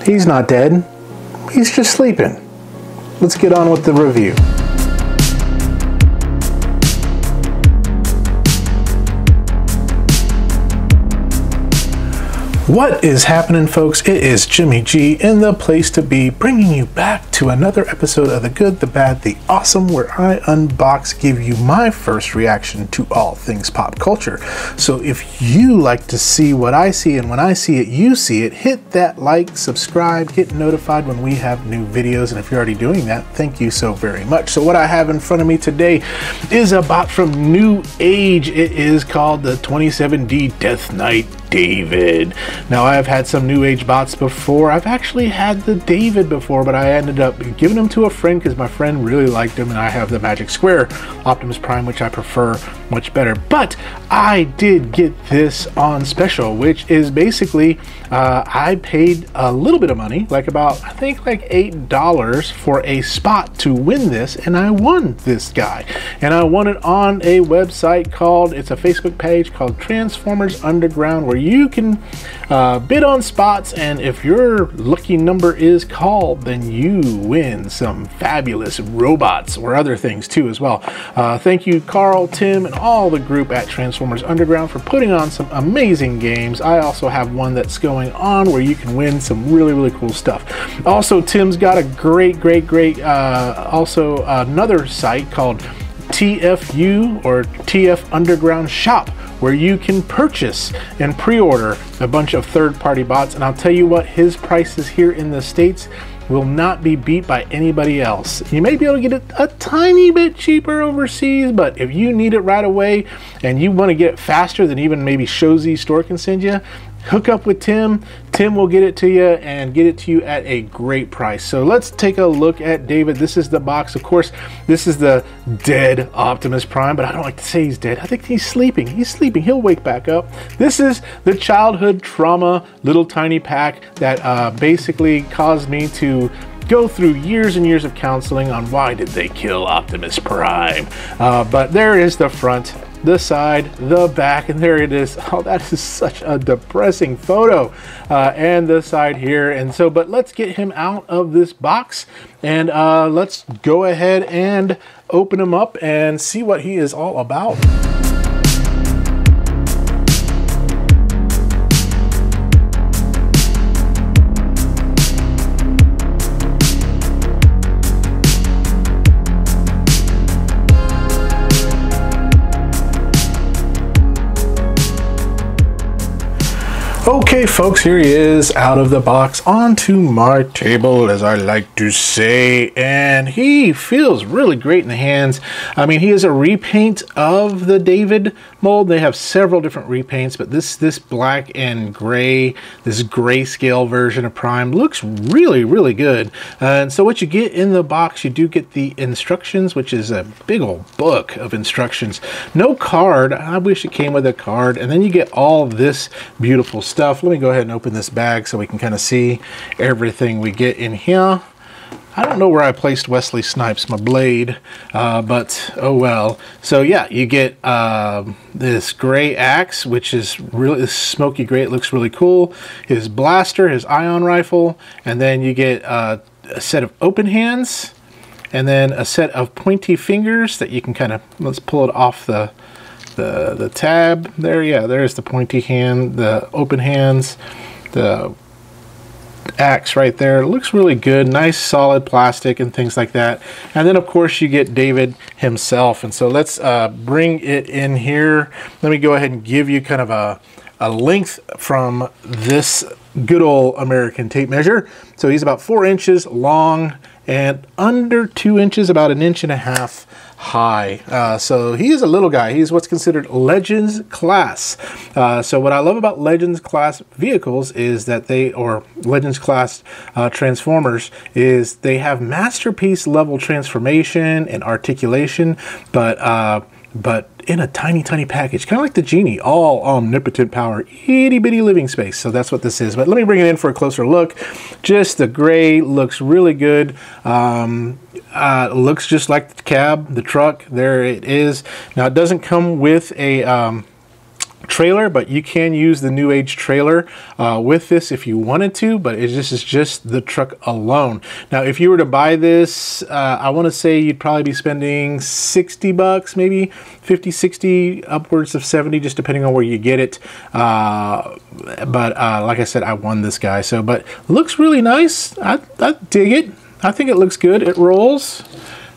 He's not dead. He's just sleeping. Let's get on with the review. What is happening, folks? It is Jimmy G in the place to be, bringing you back to another episode of The Good, The Bad, The Awesome, where I unbox, give you my first reaction to all things pop culture. So if you like to see what I see, and when I see it, you see it, hit that like, subscribe, get notified when we have new videos. And if you're already doing that, thank you so very much. So what I have in front of me today is a bot from Newage. It is called the 27D Death Knight David. Now, I have had some Newage bots before. I've actually had the David before, but I ended up giving him to a friend because my friend really liked him, and I have the Magic Square Optimus Prime, which I prefer much better. But I did get this on special, which is basically I paid a little bit of money, like about, I think like $8 for a spot to win this, and I won this guy. And I won it on a website called, it's a Facebook page called Transformers Underground, where you can bid on spots, and if your lucky number is called, then you win some fabulous robots or other things too as well. Thank you, Carl, Tim, and all the group at Transformers Underground for putting on some amazing games. I also have one that's going on where you can win some really cool stuff. Also, Tim's got a great also another site called TFU or TF Underground Shop, where you can purchase and pre-order a bunch of third-party bots. And I'll tell you what, his prices here in the States will not be beat by anybody else. You may be able to get it a tiny bit cheaper overseas, but if you need it right away and you want to get it faster than even maybe Shozy Store can send you, hook up with Tim. Tim will get it to you and get it to you at a great price. So let's take a look at David. This is the box. Of course, this is the Dead Optimus Prime, but I don't like to say he's dead. I think he's sleeping. He's sleeping. He'll wake back up. This is the childhood trauma little tiny pack that basically caused me to go through years and years of counseling on why did they kill Optimus Prime. But there is the front, the side, the back, and there it is. Oh, that is such a depressing photo. And the side here. And so, but let's get him out of this box, and let's go ahead and open him up and see what he is all about. Okay, folks, here he is out of the box onto my table, as I like to say, and he feels really great in the hands. I mean, he is a repaint of the David mold. They have several different repaints, but this black and gray, this grayscale version of Prime looks really good. And so what you get in the box, you do get the instructions, which is a big old book of instructions. No card. I wish it came with a card. And then you get all of this beautiful stuff. Let me go ahead and open this bag so we can kind of see everything we get in here. I don't know where I placed Wesley Snipes, my blade, but oh well. So yeah, you get this gray axe, which is really smoky gray. It looks really cool. His blaster, his ion rifle, and then you get a set of open hands, and then a set of pointy fingers that you can kind of, let's pull it off the tab there. Yeah, there's the pointy hand, the open hands, the axe right there. It looks really good, nice solid plastic and things like that. And then of course you get David himself. And so let's bring it in here. Let me go ahead and give you kind of a length from this good old American tape measure. So he's about 4 inches long and under 2 inches, about 1.5 inches high. So he is a little guy. He's what's considered Legends class. So what I love about Legends class vehicles is that they, or Legends class Transformers, is they have masterpiece level transformation and articulation, but in a tiny package, kind of like the Genie, all omnipotent power, itty bitty living space. So that's what this is. But let me bring it in for a closer look. Just the gray looks really good. Looks just like the cab, the truck. There it is. Now it doesn't come with a trailer, but you can use the Newage trailer with this if you wanted to, but this is just the truck alone. Now, if you were to buy this, I want to say you'd probably be spending 60 bucks, maybe 50, 60, upwards of 70, just depending on where you get it. But like I said, I won this guy. So, but looks really nice. I dig it. I think it looks good. It rolls.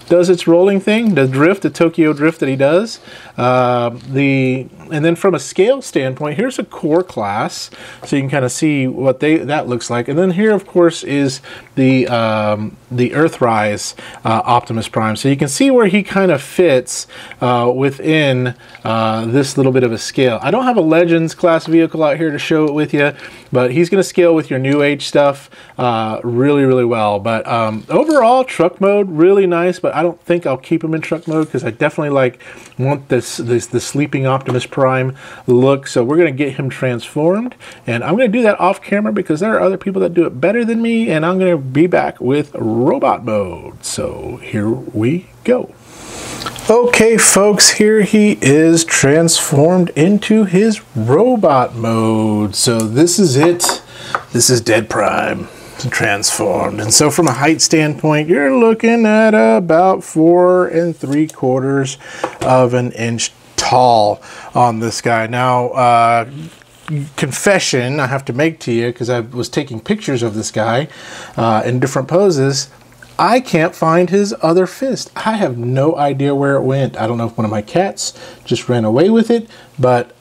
Does its rolling thing, the drift, the Tokyo drift that he does. And then from a scale standpoint, here's a core class, so you can kind of see what that looks like. And then here, of course, is the Earthrise Optimus Prime. So you can see where he kind of fits within this little bit of a scale. I don't have a Legends class vehicle out here to show it with you, but he's going to scale with your Newage stuff really, really well. But overall, truck mode, really nice, but I don't think I'll keep him in truck mode because I definitely want the sleeping Optimus Prime look. So we're going to get him transformed, and I'm going to do that off camera because there are other people that do it better than me, and I'm going to be back with robot mode. So here we go. Okay, folks, here he is transformed into his robot mode. So this is it. This is Dead Prime transformed. And so from a height standpoint, you're looking at about 4 3/4 of an inch tall on this guy. Now, confession I have to make to you, because I was taking pictures of this guy in different poses. I can't find his other fist. I have no idea where it went. I don't know if one of my cats just ran away with it, but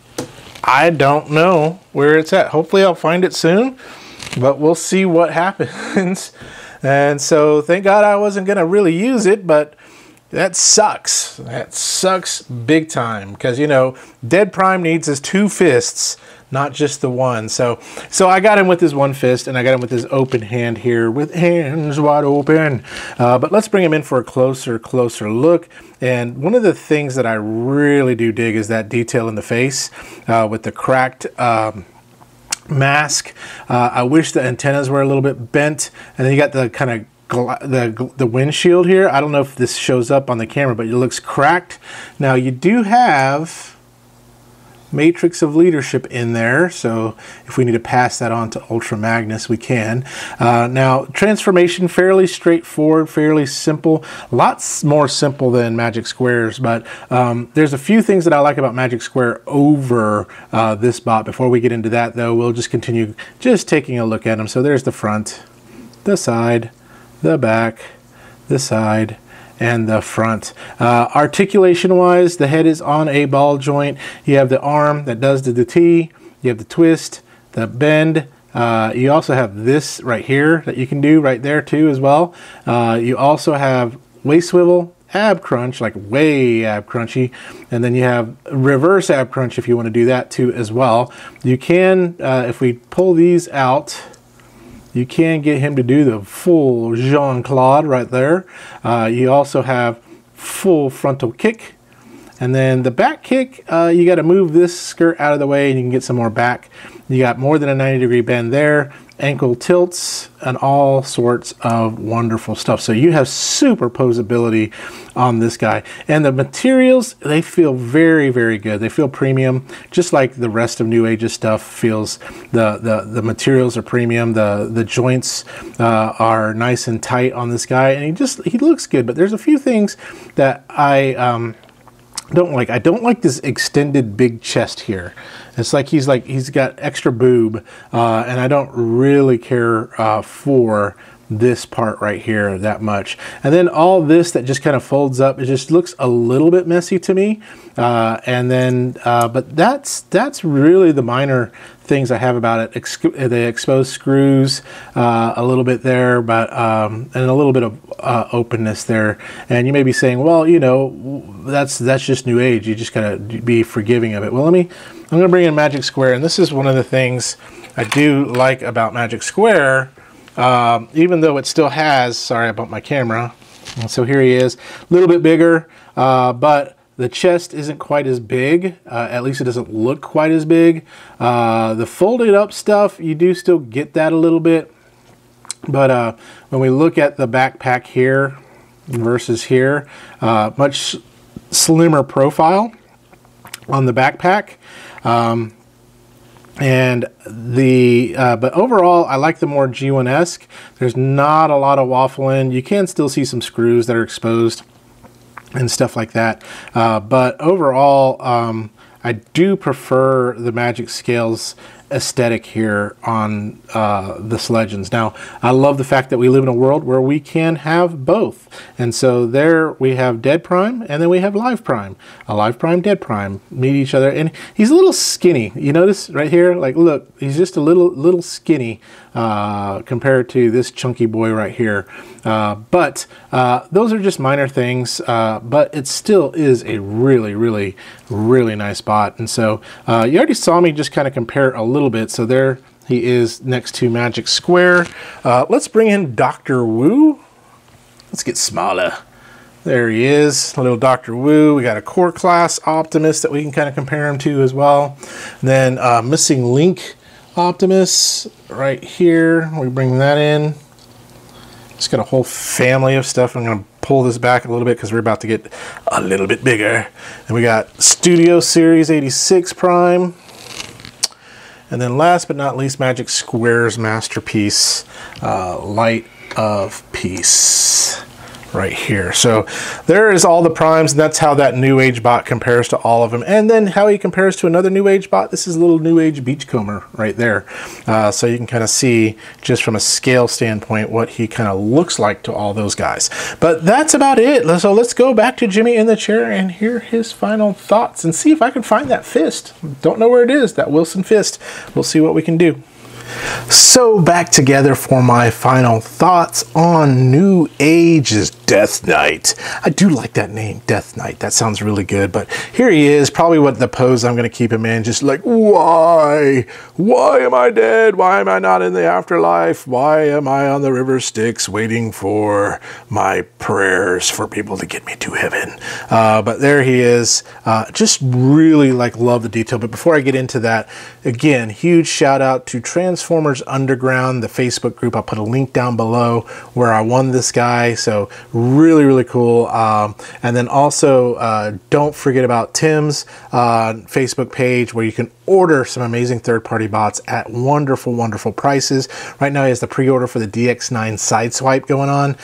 I don't know where it's at. Hopefully I'll find it soon, but we'll see what happens. And so thank God I wasn't going to really use it, but that sucks. That sucks big time, because, you know, Dead Prime needs his 2 fists, not just the one. So I got him with his 1 fist, and I got him with his open hand here, with hands wide open. But let's bring him in for a closer look. And one of the things that I really do dig is that detail in the face with the cracked mask. I wish the antennas were a little bit bent, and then you got the kind of the windshield here. I don't know if this shows up on the camera, but it looks cracked. Now you do have Matrix of Leadership in there, so if we need to pass that on to Ultra Magnus, we can. Now, transformation, fairly straightforward, fairly simple, lots more simple than Magic Squares, but there's a few things that I like about Magic Square over this bot. Before we get into that, though, we'll just continue just taking a look at them. So there's the front, the side, the back, the side, and the front. Articulation wise, the head is on a ball joint. You have the arm that does the T, you have the twist, the bend. You also have this right here that you can do right there too as well. You also have waist swivel, ab crunch, like way ab crunchy, and then you have reverse ab crunch if you want to do that too as well. You can, if we pull these out, you can get him to do the full Jean-Claude right there. You also have full frontal kick. And then the back kick, you got to move this skirt out of the way and you can get some more back. You got more than a 90-degree bend there, ankle tilts, and all sorts of wonderful stuff. So you have superposability on this guy. And the materials, they feel very, very good. They feel premium, just like the rest of Newage's stuff feels. The materials are premium. The joints are nice and tight on this guy. And he looks good. But there's a few things that I don't like. I don't like this extended big chest here. It's like he's got extra boob, and I don't really care for this part right here that much. And then all this that just kind of folds up, it just looks a little bit messy to me. And then, but that's really the minor things I have about it. The exposed screws a little bit there, but and a little bit of openness there. And you may be saying, well, you know, that's just Newage. You just gotta be forgiving of it. Well, I'm gonna bring in Magic Square, and this is one of the things I do like about Magic Square. Even though it still has, sorry, I bumped my camera. And so here he is, a little bit bigger, but the chest isn't quite as big. At least it doesn't look quite as big. The folded up stuff, you do still get that a little bit. But when we look at the backpack here versus here, much slimmer profile on the backpack. And the but overall, I like the more G1-esque. There's not a lot of waffling. You can still see some screws that are exposed and stuff like that. But overall, I do prefer the Magic Scales aesthetic here on this Legends. Now, I love the fact that we live in a world where we can have both. And so there we have Dead Prime, and then we have Live Prime. A Live Prime, Dead Prime meet each other, and he's a little skinny. You notice right here? Like, look, he's just a little skinny compared to this chunky boy right here. But those are just minor things, but it still is a really nice bot. And so you already saw me just kind of compare a little bit. So there he is next to Magic Square. Let's bring in Dr. Wu. Let's get smaller. There he is, little Dr. Wu. We got a core class Optimus that we can kind of compare him to as well. And then Missing Link Optimus right here. We bring that in. It's got a whole family of stuff. I'm going to pull this back a little bit because we're about to get a little bit bigger. And we got Studio Series 86 Prime. And then last but not least, Magic Square's Masterpiece, Light of Peace. Right here. So there is all the primes, and that's how that New Age bot compares to all of them. And then how he compares to another New Age bot. This is a little New Age Beachcomber right there. So you can kind of see just from a scale standpoint what he kind of looks like to all those guys. But that's about it. So let's go back to Jimmy in the chair and hear his final thoughts and see if I can find that fist. Don't know where it is, that Wilson fist. We'll see what we can do. So back together for my final thoughts on New Age's Death Knight. I do like that name, Death Knight. That sounds really good. But here he is, probably what the pose I'm going to keep him in. Just like, why? Why am I dead? Why am I not in the afterlife? Why am I on the river Styx waiting for my prayers for people to get me to heaven? But there he is. Just really love the detail. But before I get into that, again, huge shout out to Transformers Underground, the Facebook group. I'll put a link down below where I won this guy. So really cool. And then also don't forget about Tim's Facebook page where you can order some amazing third-party bots at wonderful prices. Right now he has the pre-order for the DX9 Sideswipe going on.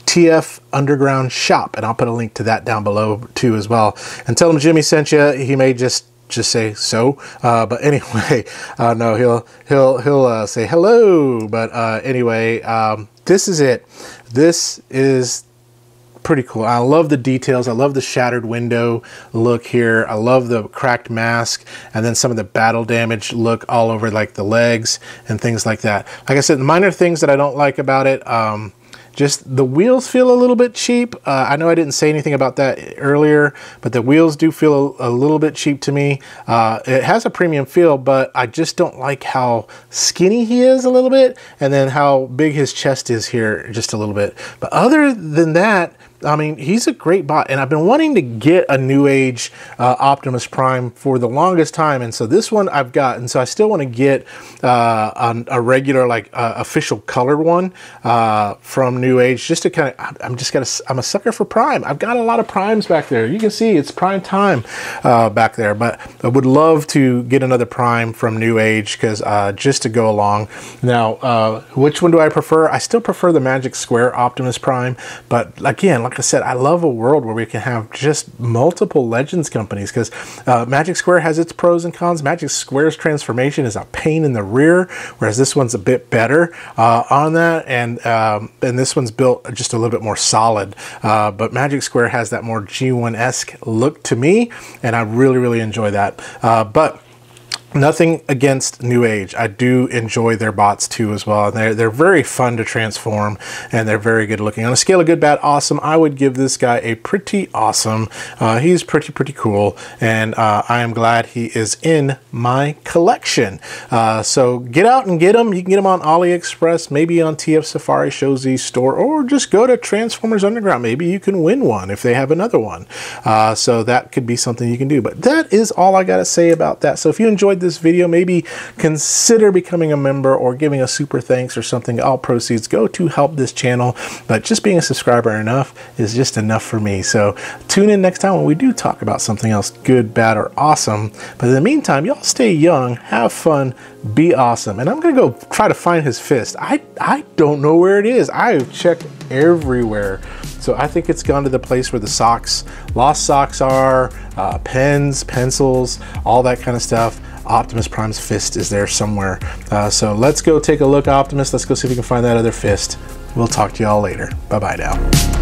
TF Underground Shop, and I'll put a link to that down below too as well. And tell him Jimmy sent you. He may just say so, but anyway, no, he'll say hello. But anyway, this is it. This is pretty cool. I love the details. I love the shattered window look here. I love the cracked mask, and then some of the battle damage look all over like the legs and things like that. Like I said, the minor things that I don't like about it, just the wheels feel a little bit cheap. I know I didn't say anything about that earlier, but the wheels do feel a little bit cheap to me. It has a premium feel, but I just don't like how skinny he is a little bit, and then how big his chest is here just a little bit. But other than that, I mean, he's a great bot, and I've been wanting to get a New Age Optimus Prime for the longest time, and so this one I've got, and so I still want to get a regular, official colored one from New Age, just to kind of, I'm a sucker for Prime. I've got a lot of Primes back there. You can see it's Prime time back there, but I would love to get another Prime from New Age, because just to go along. Now, which one do I prefer? I still prefer the Magic Square Optimus Prime, but again, like I said, I love a world where we can have just multiple Legends companies, because Magic Square has its pros and cons. Magic Square's transformation is a pain in the rear, whereas this one's a bit better on that, and this one's built just a little bit more solid. But Magic Square has that more G1-esque look to me, and I really enjoy that. But nothing against New Age. I do enjoy their bots too as well. They're very fun to transform, and they're very good looking. On a scale of good, bad, awesome, I would give this guy a pretty awesome. He's pretty cool, and I am glad he is in my collection. So get out and get him. You can get him on AliExpress, maybe on TF Safari Show's store, or just go to Transformers Underground. Maybe you can win one if they have another one. So that could be something you can do. But that is all I got to say about that. So if you enjoyed enjoyed this video, maybe consider becoming a member or giving a super thanks or something. All proceeds go to help this channel, but just being a subscriber enough is just enough for me. So tune in next time when we do talk about something else good, bad, or awesome. But in the meantime, y'all stay young, have fun, be awesome. And I'm gonna go try to find his fist. I don't know where it is. I've checked everywhere. So I think it's gone to the place where the socks, lost socks are, pens, pencils, all that kind of stuff. Optimus Prime's fist is there somewhere. So let's go take a look, Optimus. Let's go see if we can find that other fist. We'll talk to y'all later. Bye-bye now.